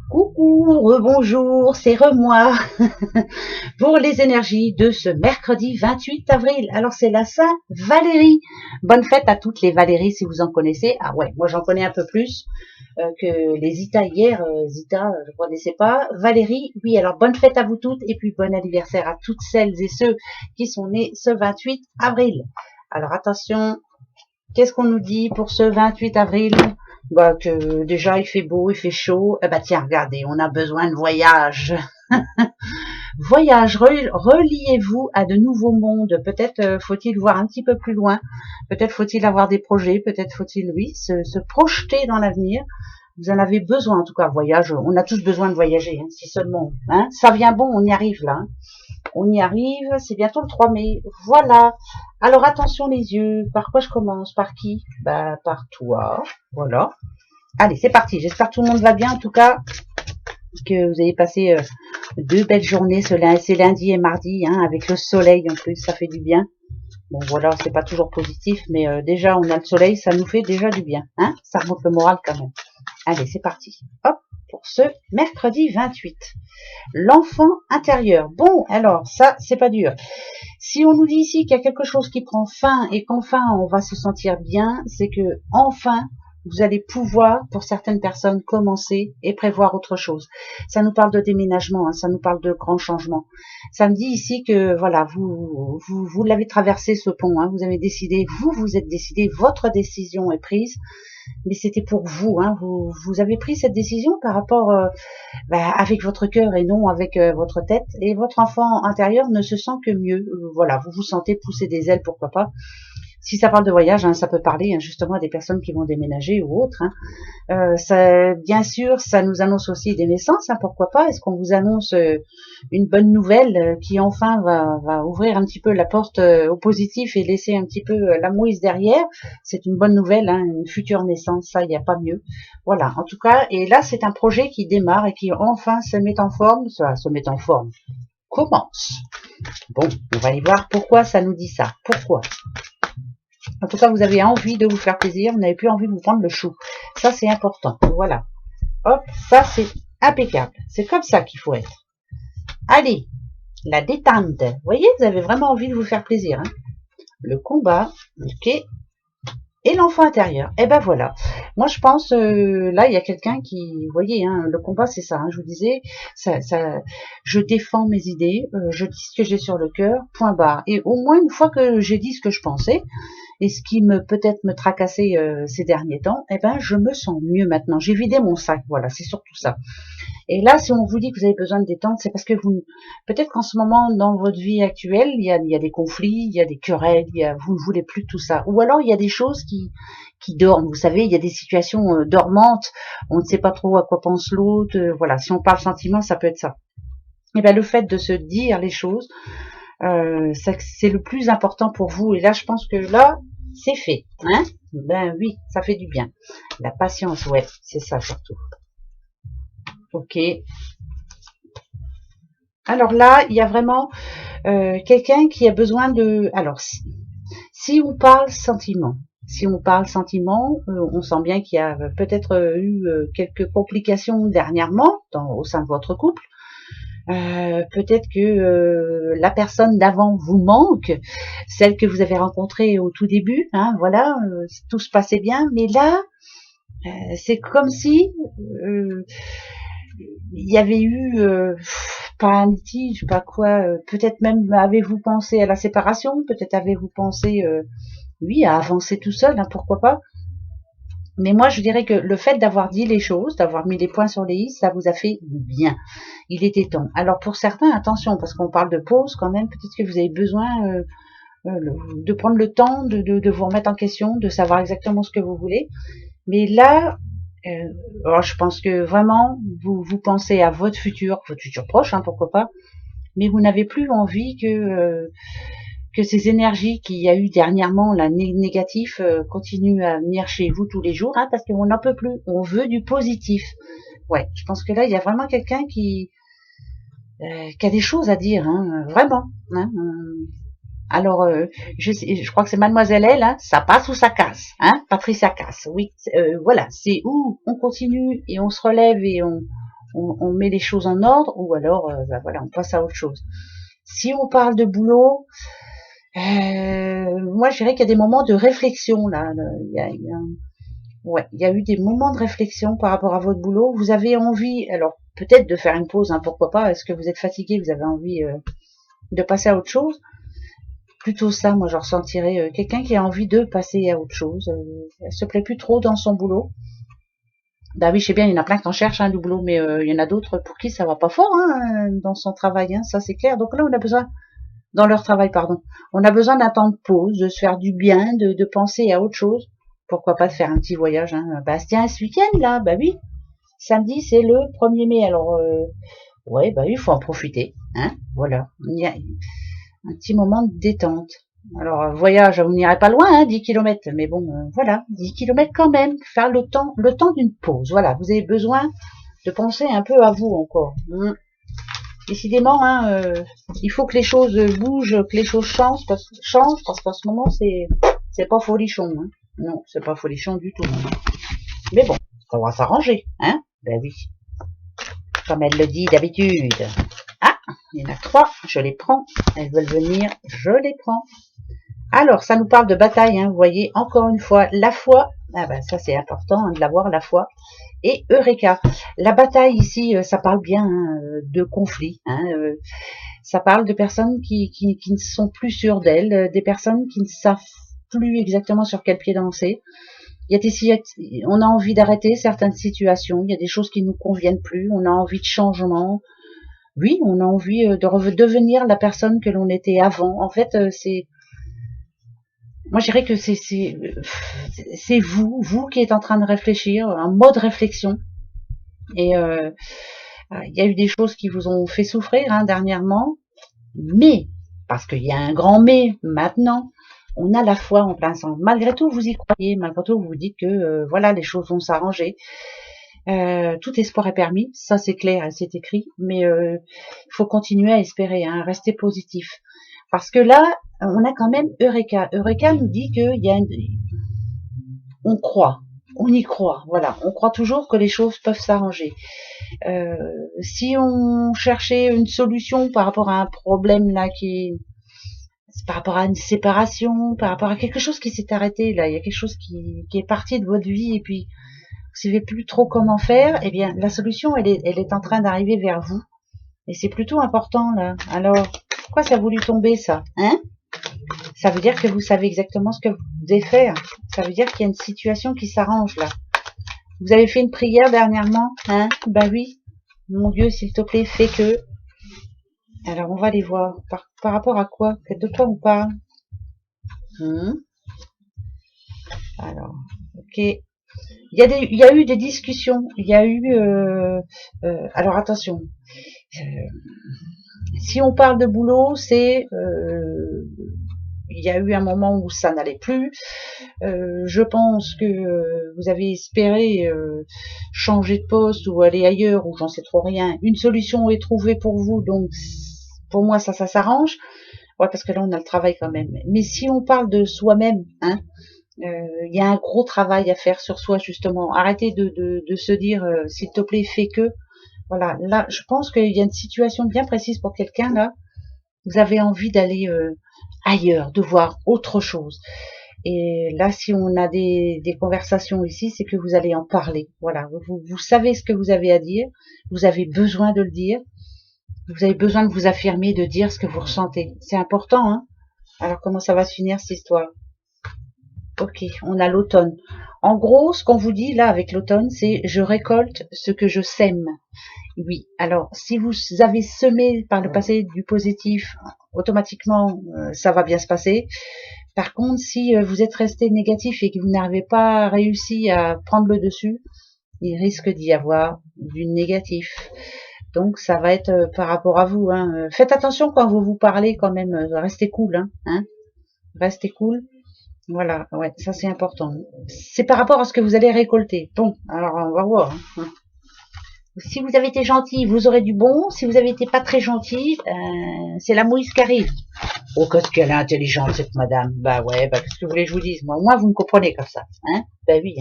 Coucou, rebonjour, c'est moi pour les énergies de ce mercredi 28 avril. Alors c'est la Saint-Valérie. Bonne fête à toutes les Valéries si vous en connaissez. Ah ouais, moi j'en connais un peu plus que les Zita hier. Zita, je ne connaissais pas. Valérie, oui, alors bonne fête à vous toutes et puis bon anniversaire à toutes celles et ceux qui sont nés ce 28 avril. Alors attention, qu'est-ce qu'on nous dit pour ce 28 avril? Bah que déjà il fait beau, il fait chaud. Eh bah tiens, regardez, on a besoin de voyage. Voyage, reliez-vous à de nouveaux mondes. Peut-être faut-il voir un petit peu plus loin. Peut-être faut-il avoir des projets. Peut-être faut-il, oui, se projeter dans l'avenir. Vous en avez besoin, en tout cas, voyage. On a tous besoin de voyager, hein, si seulement. Hein, ça vient bon, on y arrive là. Hein. On y arrive, c'est bientôt le 3 mai. Voilà. Alors attention les yeux. Par quoi je commence? Par qui? Bah par toi. Voilà. Allez, c'est parti. J'espère que tout le monde va bien. En tout cas, que vous avez passé deux belles journées. C'est lundi et mardi, hein, avec le soleil en plus. Ça fait du bien. Bon voilà, c'est pas toujours positif, mais déjà on a le soleil, ça nous fait déjà du bien. Hein, ça remonte le moral quand même. Allez, c'est parti. Hop, pour ce mercredi 28. L'enfant intérieur. Bon, alors ça, c'est pas dur. Si on nous dit ici qu'il y a quelque chose qui prend fin et qu'enfin on va se sentir bien, c'est que enfin vous allez pouvoir, pour certaines personnes, commencer et prévoir autre chose. Ça nous parle de déménagement, hein, ça nous parle de grands changements. Ça me dit ici que voilà, vous l'avez traversé ce pont, hein, vous avez décidé, vous êtes décidé, votre décision est prise. Mais c'était pour vous, hein, vous avez pris cette décision par rapport avec votre cœur et non avec votre tête, et votre enfant intérieur ne se sent que mieux. Voilà, vous vous sentez pousser des ailes, pourquoi pas. Si ça parle de voyage, hein, ça peut parler hein, justement à des personnes qui vont déménager ou autres. Hein. Ça, bien sûr, ça nous annonce aussi des naissances, hein, pourquoi pas. Est-ce qu'on vous annonce une bonne nouvelle qui enfin va ouvrir un petit peu la porte au positif et laisser un petit peu la mouise derrière? C'est une bonne nouvelle, hein, une future naissance, ça, il n'y a pas mieux. Voilà, en tout cas, et là, c'est un projet qui démarre et qui enfin se met en forme, ça se met en forme, commence. Bon, on va aller voir pourquoi ça nous dit ça. Pourquoi? En tout cas, vous avez envie de vous faire plaisir, vous n'avez plus envie de vous prendre le chou. Ça, c'est important. Voilà. Hop, ça, c'est impeccable. C'est comme ça qu'il faut être. Allez, la détente. Vous voyez, vous avez vraiment envie de vous faire plaisir. Hein. Le combat, ok. Et l'enfant intérieur. Et ben voilà. Moi, je pense, là, il y a quelqu'un qui, vous voyez, hein, le combat, c'est ça. Hein, je vous disais, je défends mes idées, je dis ce que j'ai sur le cœur, point barre. Et au moins une fois que j'ai dit ce que je pensais, et ce qui peut-être me tracassait ces derniers temps, eh ben, je me sens mieux maintenant. J'ai vidé mon sac. Voilà, c'est surtout ça. Et là, si on vous dit que vous avez besoin de détente, c'est parce que peut-être qu'en ce moment, dans votre vie actuelle, il y a des conflits, il y a des querelles, vous ne voulez plus tout ça. Ou alors, il y a des choses qui dorment. Vous savez, il y a des situations dormantes. On ne sait pas trop à quoi pense l'autre. Voilà, si on parle sentiment, ça peut être ça. Et ben, le fait de se dire les choses, c'est le plus important pour vous. Et là, je pense que là, c'est fait. Hein? Ben oui, ça fait du bien. La patience, ouais, c'est ça surtout. Ok. Alors là, il y a vraiment quelqu'un qui a besoin de... Alors, si on parle sentiment, on sent bien qu'il y a peut-être eu quelques complications dernièrement au sein de votre couple. Peut-être que la personne d'avant vous manque, celle que vous avez rencontrée au tout début, hein, voilà, tout se passait bien, mais là, c'est comme si il y avait eu pas un litige, pas quoi, peut-être même avez-vous pensé à la séparation, peut-être avez-vous pensé, oui, à avancer tout seul, hein, pourquoi pas. Mais moi, je dirais que le fait d'avoir dit les choses, d'avoir mis les points sur les i, ça vous a fait du bien. Il était temps. Alors pour certains, attention, parce qu'on parle de pause quand même, peut-être que vous avez besoin de prendre le temps de vous remettre en question, de savoir exactement ce que vous voulez. Mais là, alors je pense que vraiment, vous pensez à votre futur proche, hein, pourquoi pas, mais vous n'avez plus envie que ces énergies qu'il y a eu dernièrement, là, négatif, continuent à venir chez vous tous les jours, hein, parce qu'on n'en peut plus. On veut du positif. Ouais, je pense que là, il y a vraiment quelqu'un qui a des choses à dire, hein, vraiment. Hein, alors, je crois que c'est Mademoiselle Elle, hein, ça passe ou ça casse, hein, Patricia casse, oui, voilà, c'est où on continue et on se relève et on met les choses en ordre, ou alors, voilà, on passe à autre chose. Si on parle de boulot, moi, je dirais qu'il y a des moments de réflexion, là. Il y a eu des moments de réflexion par rapport à votre boulot. Vous avez envie, alors, peut-être de faire une pause, hein, pourquoi pas. Est-ce que vous êtes fatigué, vous avez envie de passer à autre chose? Plutôt ça, moi, je ressentirais quelqu'un qui a envie de passer à autre chose. Elle se plaît plus trop dans son boulot. Bah oui, je sais bien, il y en a plein qui en cherchent du boulot, mais il y en a d'autres pour qui ça va pas fort dans son travail, ça c'est clair. Donc là, on a besoin, dans leur travail, pardon, on a besoin d'un temps de pause, de se faire du bien, de penser à autre chose. Pourquoi pas de faire un petit voyage, Bastien, ce week-end là, bah oui, samedi c'est le 1er mai, alors ouais, bah oui, il faut en profiter, voilà. Il y a un petit moment de détente. Alors, voyage, vous n'irez pas loin, 10 km, mais bon, voilà, 10 km quand même, faire le temps d'une pause. Voilà, vous avez besoin de penser un peu à vous encore. Décidément, il faut que les choses bougent, que les choses changent, parce qu'en ce moment, c'est pas folichon. Non, c'est pas folichon du tout. Mais bon, on va s'arranger, Ben oui, comme elle le dit d'habitude. Ah, il y en a 3, je les prends. Elles veulent venir, je les prends. Alors, ça nous parle de bataille, vous voyez, encore une fois, la foi, ça c'est important de l'avoir, la foi, et Eureka. La bataille ici, ça parle bien de conflit, ça parle de personnes qui ne sont plus sûres d'elles, des personnes qui ne savent plus exactement sur quel pied danser. On a envie d'arrêter certaines situations, il y a des choses qui ne nous conviennent plus, on a envie de changement. Oui, on a envie de redevenir la personne que l'on était avant. En fait, moi, je dirais que c'est vous qui êtes en train de réfléchir, un mode réflexion. Et il y a eu des choses qui vous ont fait souffrir dernièrement, mais, parce qu'il y a un grand mais maintenant, on a la foi en plein sang. Malgré tout, vous y croyez, malgré tout, vous vous dites que voilà, les choses vont s'arranger. Tout espoir est permis, ça c'est clair, c'est écrit, mais il faut continuer à espérer, rester positif. Parce que là, on a quand même Eureka. Eureka nous dit qu'il y a on croit, on y croit, voilà. On croit toujours que les choses peuvent s'arranger. Si on cherchait une solution par rapport à un problème là par rapport à une séparation, par rapport à quelque chose qui s'est arrêté là, il y a quelque chose qui est parti de votre vie et puis vous savez plus trop comment faire, eh bien la solution elle est en train d'arriver vers vous et c'est plutôt important là. Alors pourquoi ça a voulu tomber ça, Ça veut dire que vous savez exactement ce que vous devez faire. Ça veut dire qu'il y a une situation qui s'arrange là. Vous avez fait une prière dernièrement, Bah oui. Mon Dieu, s'il te plaît, fais que. Alors on va les voir. Par rapport à quoi? De quoi on parle? Alors, ok. Il y a eu des discussions. Il y a eu. Alors attention. Si on parle de boulot, c'est il y a eu un moment où ça n'allait plus. Je pense que vous avez espéré changer de poste ou aller ailleurs, ou j'en sais trop rien. Une solution est trouvée pour vous, donc pour moi ça s'arrange. Ouais, parce que là on a le travail quand même. Mais si on parle de soi-même, il y a un gros travail à faire sur soi justement. Arrêtez de se dire s'il te plaît fais que. Voilà, là je pense qu'il y a une situation bien précise pour quelqu'un là. Vous avez envie d'aller ailleurs, de voir autre chose. Et là, si on a des conversations ici, c'est que vous allez en parler. Voilà, vous savez ce que vous avez à dire, vous avez besoin de le dire, vous avez besoin de vous affirmer, de dire ce que vous ressentez. C'est important, Alors, comment ça va se finir, cette histoire? Ok, on a l'automne. En gros, ce qu'on vous dit, là, avec l'automne, c'est « je récolte ce que je sème ». Oui, alors, si vous avez semé par le passé du positif, automatiquement, ça va bien se passer. Par contre, si vous êtes resté négatif et que vous n'avez pas réussi à prendre le dessus, il risque d'y avoir du négatif. Donc, ça va être par rapport à vous. Faites attention quand vous parlez quand même. Restez cool. Restez cool. Voilà, ouais, ça c'est important. C'est par rapport à ce que vous allez récolter. Bon, alors on va voir. Si vous avez été gentil, vous aurez du bon. Si vous avez été pas très gentil, c'est la mouise qui arrive. Oh, qu'est-ce qu'elle est intelligente, cette madame. Bah ouais, qu'est-ce que vous voulez que je vous dise? Moi, vous me comprenez comme ça. Bah oui.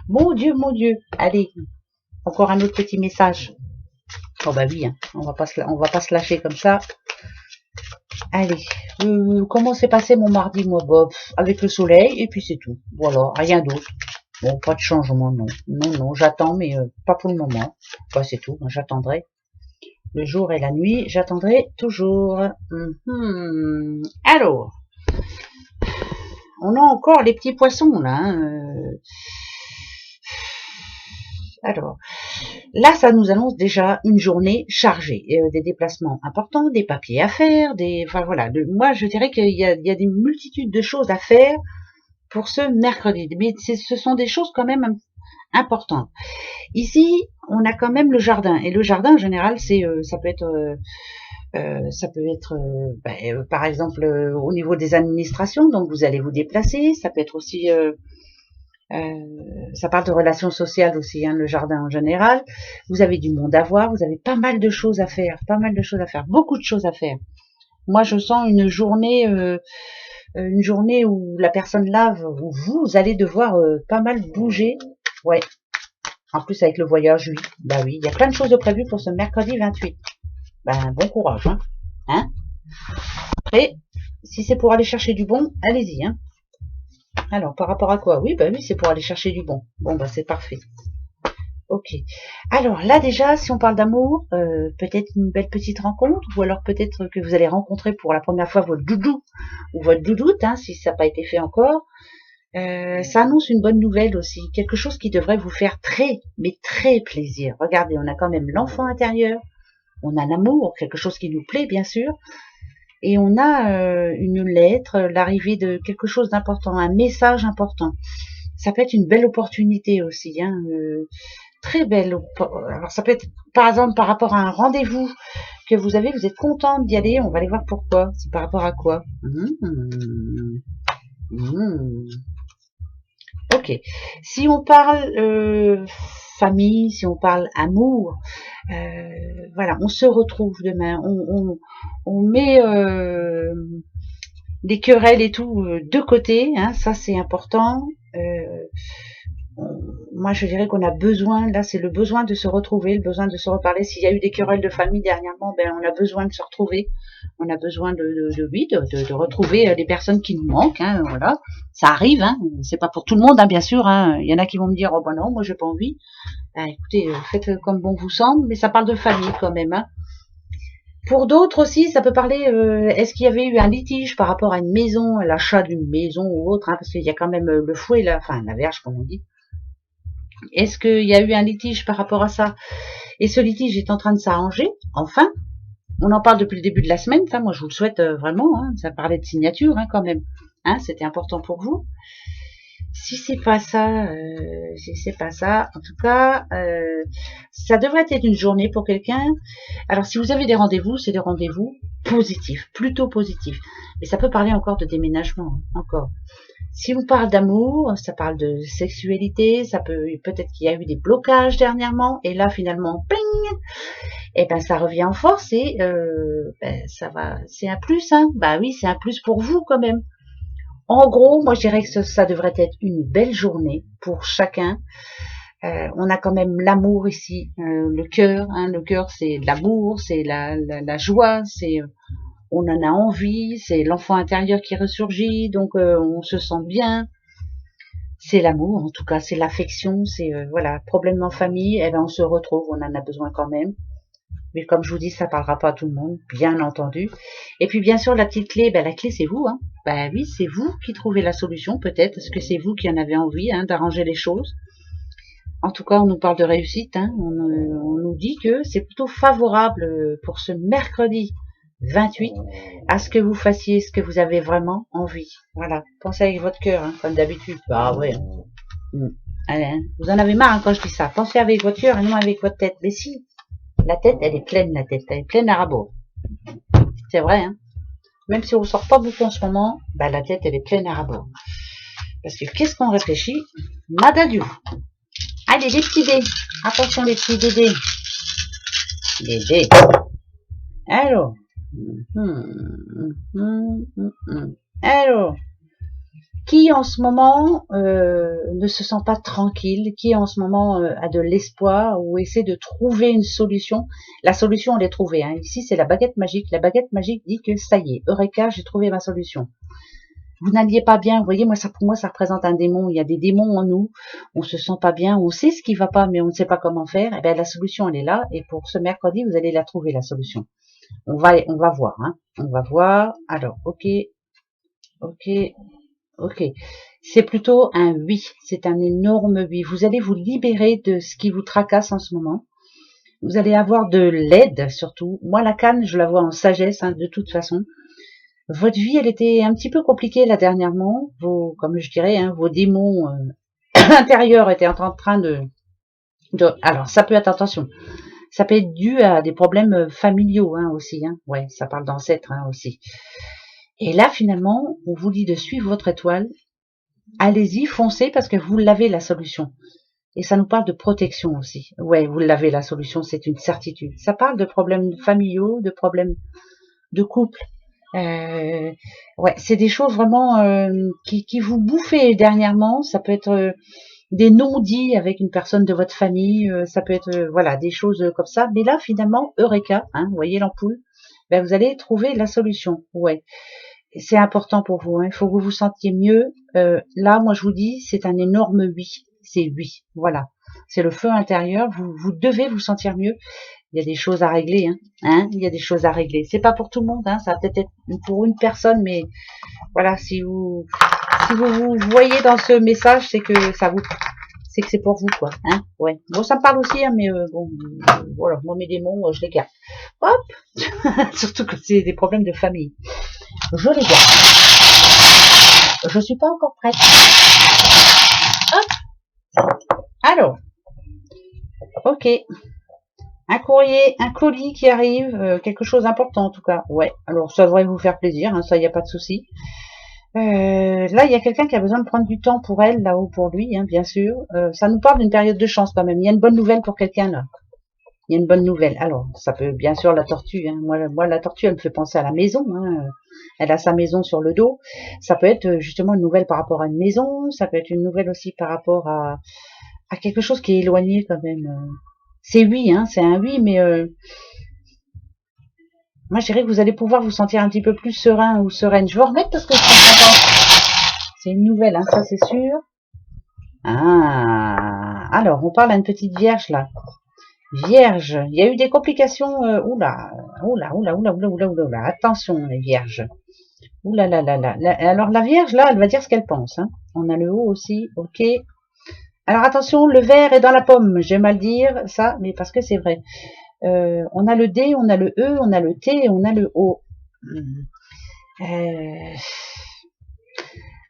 Mon Dieu. Allez. Encore un autre petit message. Oh bah oui, hein, on va pas se lâcher comme ça. Allez, comment s'est passé mon mardi, moi, Bob? Avec le soleil, et puis c'est tout. Voilà, rien d'autre. Bon, pas de changement, non. Non, j'attends, mais pas pour le moment. Bah, c'est tout, j'attendrai. Le jour et la nuit, j'attendrai toujours. Alors, on a encore les petits poissons, là. Hein. Alors, là, ça nous annonce déjà une journée chargée, des déplacements importants, des papiers à faire, enfin voilà. Moi, je dirais qu'il y a des multitudes de choses à faire pour ce mercredi. Mais ce sont des choses quand même importantes. Ici, on a quand même le jardin. Et le jardin, en général, ça peut être, par exemple, au niveau des administrations. Donc, vous allez vous déplacer. Ça peut être aussi... ça parle de relations sociales aussi, hein, le jardin en général. Vous avez du monde à voir, vous avez pas mal de choses à faire, beaucoup de choses à faire. Moi, je sens une journée où la personne là, où vous allez devoir pas mal bouger. Ouais. En plus, avec le voyage, oui. Bah oui, il y a plein de choses de prévues pour ce mercredi 28. Ben, bon courage, hein. Hein? Après, si c'est pour aller chercher du bon, allez-y, hein. Alors, par rapport à quoi? Oui, bah oui, c'est pour aller chercher du bon. Bon, bah c'est parfait. Ok. Alors là déjà, si on parle d'amour, peut-être une belle petite rencontre, ou alors peut-être que vous allez rencontrer pour la première fois votre doudou ou votre doudoute, hein, si ça n'a pas été fait encore. Ça annonce une bonne nouvelle aussi, quelque chose qui devrait vous faire très, mais très plaisir. Regardez, on a quand même l'enfant intérieur, on a l'amour, quelque chose qui nous plaît bien sûr, et on a une lettre, l'arrivée de quelque chose d'important, un message important. Ça peut être une belle opportunité aussi, hein, très belle. Alors ça peut être par exemple par rapport à un rendez-vous que vous avez, vous êtes contente d'y aller, on va aller voir pourquoi. C'est par rapport à quoi? Ok. Si on parle famille, si on parle amour, voilà, on se retrouve demain. On met les querelles et tout de côté, hein, ça c'est important. Moi je dirais qu'on a besoin, là c'est le besoin de se retrouver, le besoin de se reparler. S'il y a eu des querelles de famille dernièrement, ben on a besoin de se retrouver, on a besoin de retrouver les personnes qui nous manquent, hein, voilà. Ça arrive, hein, c'est pas pour tout le monde, hein, bien sûr, hein. Il y en a qui vont me dire oh ben non, moi j'ai pas envie. Ben, écoutez, faites comme bon vous semble, mais ça parle de famille quand même, hein. Pour d'autres aussi, ça peut parler, est-ce qu'il y avait eu un litige par rapport à une maison, à l'achat d'une maison ou autre, hein, parce qu'il y a quand même le fouet, là, enfin la verge comme on dit. Est-ce qu'il y a eu un litige par rapport à ça? Et ce litige est en train de s'arranger, enfin. On en parle depuis le début de la semaine, ça, moi je vous le souhaite vraiment, hein, ça parlait de signature hein, quand même, hein, c'était important pour vous. Si c'est pas ça, en tout cas, ça devrait être une journée pour quelqu'un. Alors si vous avez des rendez-vous, c'est des rendez-vous positifs, plutôt positifs. Mais ça peut parler encore de déménagement, hein, encore. Si on parle d'amour, ça parle de sexualité, ça peut-être qu'il y a eu des blocages dernièrement, et là finalement, ping, et ben ça revient en force et ça va, c'est un plus, hein. Bah oui, c'est un plus pour vous quand même. En gros, moi je dirais que ça devrait être une belle journée pour chacun. On a quand même l'amour ici, le cœur, hein, le cœur c'est l'amour, c'est la joie, c'est on en a envie, c'est l'enfant intérieur qui ressurgit, donc on se sent bien. C'est l'amour, en tout cas, c'est l'affection, c'est voilà, problème en famille, eh ben on se retrouve, on en a besoin quand même. Mais comme je vous dis, ça parlera pas à tout le monde, bien entendu. Et puis bien sûr, la petite clé, ben la clé c'est vous, hein. Ben oui, c'est vous qui trouvez la solution, peut-être, parce que c'est vous qui en avez envie, hein, d'arranger les choses. En tout cas, on nous parle de réussite, hein. On nous dit que c'est plutôt favorable pour ce mercredi 28 à ce que vous fassiez ce que vous avez vraiment envie. Voilà, pensez avec votre cœur, hein, comme d'habitude. Ah ouais. Allez, hein. Vous en avez marre hein, quand je dis ça. Pensez avec votre cœur et non avec votre tête. Mais si, la tête, elle est pleine, la tête, elle est pleine à rabot. C'est vrai, hein. Même si on sort pas beaucoup en ce moment, bah la tête, elle est pleine à rabot. Parce que qu'est-ce qu'on réfléchit? Nada du. Allez, les petits dés. Attention, les petits dés. Les dés. Alors. Alors. Qui en ce moment ne se sent pas tranquille, qui en ce moment a de l'espoir ou essaie de trouver une solution. La solution, on l'a trouvée. Hein. Ici, c'est la baguette magique. La baguette magique dit que ça y est, Eureka, j'ai trouvé ma solution. Vous n'alliez pas bien, vous voyez, moi ça pour moi ça représente un démon. Il y a des démons en nous, on se sent pas bien, on sait ce qui va pas, mais on ne sait pas comment faire. Et bien la solution elle est là, et pour ce mercredi vous allez la trouver la solution. On va voir, hein. On va voir. Alors, ok, ok. C'est plutôt un oui. C'est un énorme oui. Vous allez vous libérer de ce qui vous tracasse en ce moment. Vous allez avoir de l'aide surtout. Moi la canne, je la vois en sagesse, hein, de toute façon. Votre vie, elle était un petit peu compliquée là dernièrement. Comme je dirais, hein, vos démons intérieurs étaient en train de. Alors, ça peut être attention. Ça peut être dû à des problèmes familiaux, hein, aussi. Hein. Ouais, ça parle d'ancêtres, hein, aussi. Et là, finalement, on vous dit de suivre votre étoile. Allez-y, foncez parce que vous l'avez la solution. Et ça nous parle de protection aussi. Ouais, vous l'avez la solution, c'est une certitude. Ça parle de problèmes familiaux, de problèmes de couple. Ouais, c'est des choses vraiment qui vous bouffaient dernièrement. Ça peut être des non-dits avec une personne de votre famille. Ça peut être voilà des choses comme ça. Mais là, finalement, Eureka, hein, vous voyez l'ampoule. Ben, vous allez trouver la solution. Ouais, c'est important pour vous. Hein. Il faut que vous vous sentiez mieux. Là, moi, je vous dis, c'est un énorme oui. C'est oui. Voilà. C'est le feu intérieur. Vous devez vous sentir mieux. Il y a des choses à régler, hein. Il y a des choses à régler. C'est pas pour tout le monde, hein. Ça va peut-être être pour une personne, mais voilà, si vous vous voyez dans ce message, c'est que c'est pour vous, quoi, hein. Ouais. Bon, ça me parle aussi, hein, mais bon, voilà, moi mes démons, je les garde. Hop, surtout que c'est des problèmes de famille. Je les garde. Je suis pas encore prête. Hop. Alors, ok. Un courrier, un colis qui arrive, quelque chose d'important en tout cas. Ouais, alors ça devrait vous faire plaisir, hein, ça y a pas de souci. Là, il y a quelqu'un qui a besoin de prendre du temps pour elle, là ou pour lui, hein, bien sûr. Ça nous parle d'une période de chance quand même. Il y a une bonne nouvelle pour quelqu'un là. Il y a une bonne nouvelle. Alors, ça peut bien sûr la tortue. Hein. Moi, la tortue, elle me fait penser à la maison. Hein. Elle a sa maison sur le dos. Ça peut être justement une nouvelle par rapport à une maison. Ça peut être une nouvelle aussi par rapport à quelque chose qui est éloigné quand même. C'est oui, hein, c'est un oui, mais moi je dirais que vous allez pouvoir vous sentir un petit peu plus serein ou sereine. Je vais remettre parce que je suis contente. C'est une nouvelle, hein, ça c'est sûr. Ah, alors on parle à une petite vierge là. Vierge, il y a eu des complications. Oula. Attention les vierges. Oula là là là. Alors la vierge là, elle va dire ce qu'elle pense. Hein. On a le haut aussi, ok. Alors attention, le verre est dans la pomme. J'ai mal dire ça, mais parce que c'est vrai. On a le D, on a le E, on a le T, et on a le O.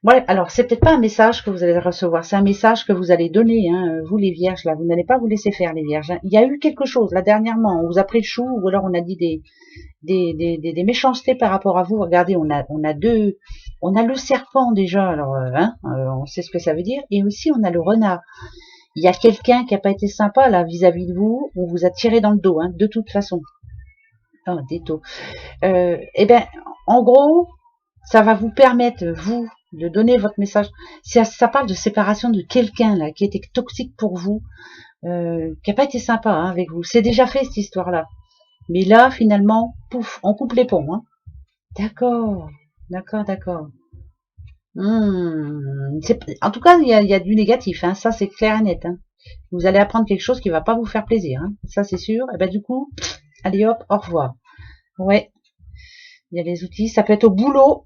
Ouais, alors c'est peut-être pas un message que vous allez recevoir, c'est un message que vous allez donner, hein, vous les vierges là, vous n'allez pas vous laisser faire les vierges. Hein. Il y a eu quelque chose là dernièrement, on vous a pris le chou, ou alors on a dit des méchancetés par rapport à vous. Regardez, on a le serpent déjà, alors on sait ce que ça veut dire, et aussi on a le renard. Il y a quelqu'un qui n'a pas été sympa là vis-à-vis de vous, on vous a tiré dans le dos, hein, de toute façon. Oh, des dos. Eh bien, en gros, ça va vous permettre, vous, de donner votre message. Ça parle de séparation de quelqu'un là qui était toxique pour vous, qui n'a pas été sympa hein, avec vous. C'est déjà fait cette histoire-là. Mais là, finalement, pouf, on coupe les ponts. Hein. D'accord. En tout cas, il y a du négatif, hein. Ça c'est clair et net. Hein. Vous allez apprendre quelque chose qui va pas vous faire plaisir, hein. Ça c'est sûr. Et ben du coup, allez hop, au revoir. Ouais, il y a les outils. Ça peut être au boulot.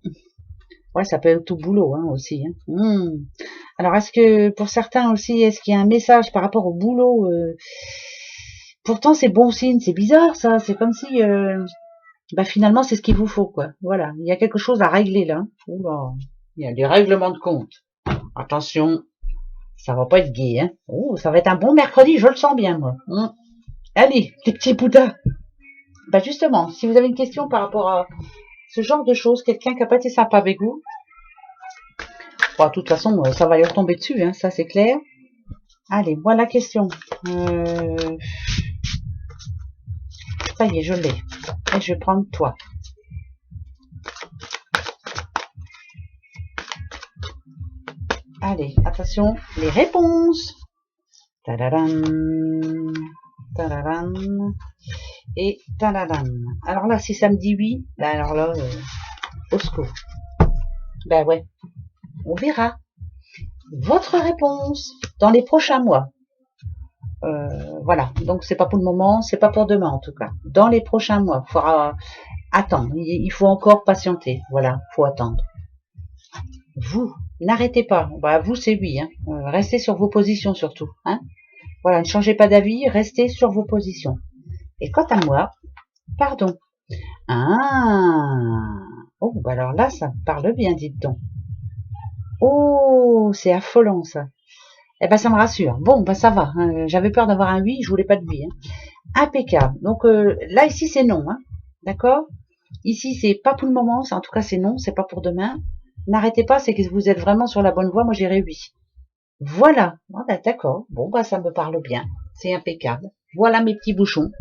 Ouais, ça peut être au boulot hein, aussi. Hein. Alors est-ce que pour certains aussi, est-ce qu'il y a un message par rapport au boulot Pourtant c'est bon signe, c'est bizarre ça. C'est comme si, bah finalement c'est ce qu'il vous faut quoi. Voilà, il y a quelque chose à régler là. Oula. Il y a des règlements de compte. Attention, ça va pas être gai, hein. Oh, ça va être un bon mercredi, je le sens bien, moi. Allez, les petits boudins. Bah justement, si vous avez une question par rapport à ce genre de choses, quelqu'un qui n'a pas été sympa avec vous, bon, de toute façon, ça va lui retomber dessus, hein, ça c'est clair. Allez, moi la question. Ça y est, je l'ai. Et je vais prendre toi. Allez, attention, les réponses. Tadadam, tadadam, et tadadam. Alors là, si ça me dit oui, ben alors là, au secours. Ben ouais, on verra. Votre réponse dans les prochains mois. Voilà, donc c'est pas pour le moment, c'est pas pour demain en tout cas. Dans les prochains mois, il faudra attendre. Il faut encore patienter. Voilà, faut attendre. Vous, n'arrêtez pas. Bah, vous, c'est oui. Hein. Restez sur vos positions surtout. Hein. Voilà, ne changez pas d'avis, restez sur vos positions. Et quant à moi, pardon. Ah, oh, bah alors là, ça me parle bien, dites donc. Oh, c'est affolant ça. Eh ben, ça me rassure. Bon, ben ça va. Hein. J'avais peur d'avoir un oui, je voulais pas de oui. Hein. Impeccable. Donc là, ici, c'est non. Hein. D'accord. Ici, c'est pas pour le moment. En tout cas, c'est non. C'est pas pour demain. N'arrêtez pas, c'est que vous êtes vraiment sur la bonne voie. Moi, j'irai oui. Voilà. Oh, ben, d'accord. Bon, bah ça me parle bien. C'est impeccable. Voilà mes petits bouchons.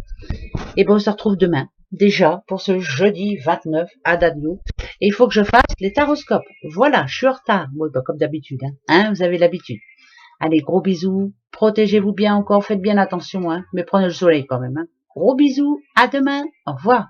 Et ben, on se retrouve demain. Déjà, pour ce jeudi 29 à Dadio. Et il faut que je fasse les taroscopes. Voilà, je suis en retard. Bon, ben, comme d'habitude. Hein, vous avez l'habitude. Allez, gros bisous. Protégez-vous bien encore. Faites bien attention. Hein, mais prenez le soleil quand même. Hein. Gros bisous. À demain. Au revoir.